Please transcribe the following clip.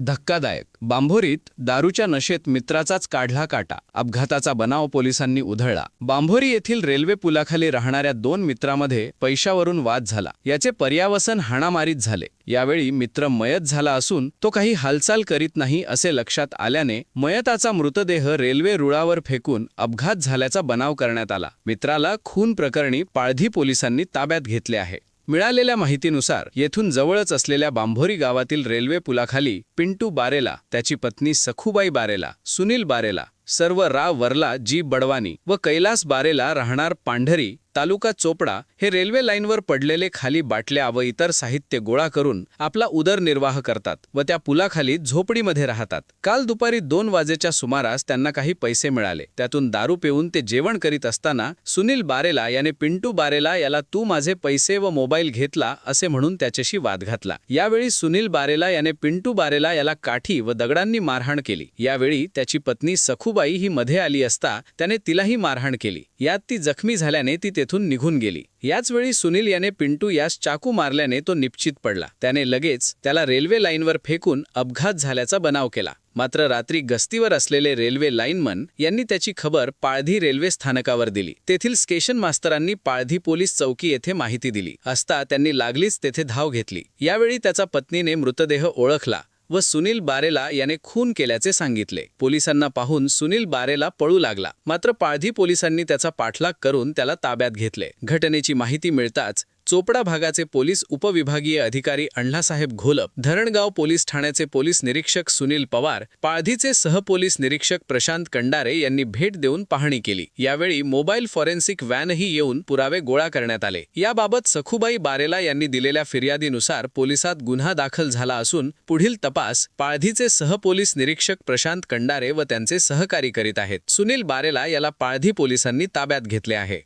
धक्कादायक. बांभोरीत दारूच्या नशेत मित्राचाच काढला काटा. अपघाताचा बनाव पोलिसांनी उधळला. बांभोरी येथील रेल्वे पुलाखाली राहणाऱ्या दोन मित्रांमध्ये पैशावरून वाद झाला. याचे पर्यावसन हाणामारीत झाले. यावेळी मित्र मयत झाला असून तो काही हालचाल करीत नाही असे लक्षात आल्याने मयताचा मृतदेह रेल्वे रुळावर फेकून अपघात झाल्याचा बनाव करण्यात आला. मित्राला खून प्रकरणी पाळधी पोलिसांनी ताब्यात घेतले आहे. मिळालेल्या माहितीनुसार येथून जवळच असलेल्या बांभोरी गावातील रेल्वे पुलाखाली पिंटू बारेला, त्याची पत्नी सखूबाई बारेला, सुनील बारेला, सर्व राव वर्ला जी बडवानी व कैलास बारेला राहणार पांढरी, तालुका चोपडा हे रेल्वे लाईनवर पडलेले खाली बाटल्या व इतर साहित्य गोळा करून आपला उदरनिर्वाह करतात व त्या पुलाखाली झोपडीमध्ये राहतात. काल दुपारी 2 वाजेच्या सुमारास त्यांना काही पैसे मिळाले. त्यातून दारू पिऊन ते जेवण करीत असताना सुनील बारेला याने पिंटू बारेला याला तू माझे पैसे व मोबाईल घेतला असे म्हणून त्याच्याशी वाद घातला. यावेळी सुनील बारेला याने पिंटू बारेला याला काठी व दगडांनी मारहाण केली. यावेळी त्याची पत्नी सखूबाई ही मध्ये आली असता त्याने तिलाही मारहाण केली. यात ती जखमी झाल्याने ती तेथून निघून गेली. याच वेळी सुनील याने पिंटू यास चाकू मारल्याने तो निपचित पडला. त्याने लगेच त्याला रेल्वे लाईनवर फेकून अपघात झाल्याचा बनाव केला. मात्र रात्री गस्तीवर असलेले रेल्वे लाईनमन यांनी त्याची खबर पाळधी रेल्वे स्थानकावर दिली. तेथील स्टेशन मास्तरांनी पाळधी पोलीस चौकी येथे माहिती दिली असता त्यांनी लागलीच तेथे धाव घेतली. यावेळी त्याचा पत्नीने मृतदेह ओळखला व सुनील बारेला याने खून केल्याचे सांगितले. पोलिसांना पाहून सुनील बारेला पळू लागला. मात्र पाळधी पोलिसांनी त्याचा पाठलाग करून त्याला ताब्यात घेतले. घटनेची माहिती मिळताच चोपडा भागाचे पोलीस उपविभागीय अधिकारी अण्णासाहेब घोलप, धरणगाव पोलीस ठाण्याचे पोलीस निरीक्षक सुनील पवार, पाळधीचे सहपोलीस निरीक्षक प्रशांत कंडारे यांनी भेट देऊन पाहणी केली. यावेळी मोबाईल फॉरेन्सिक व्हॅनही येऊन पुरावे गोळा करण्यात आले. याबाबत सखूबाई बारेला यांनी दिलेल्या फिर्यादीनुसार पोलिसात गुन्हा दाखल झाला असून पुढील तपास पाळधीचे सहपोलीस निरीक्षक प्रशांत कंडारे व त्यांचे सहकारी करीत आहेत. सुनील बारेला याला पाळधी पोलिसांनी ताब्यात घेतले आहे.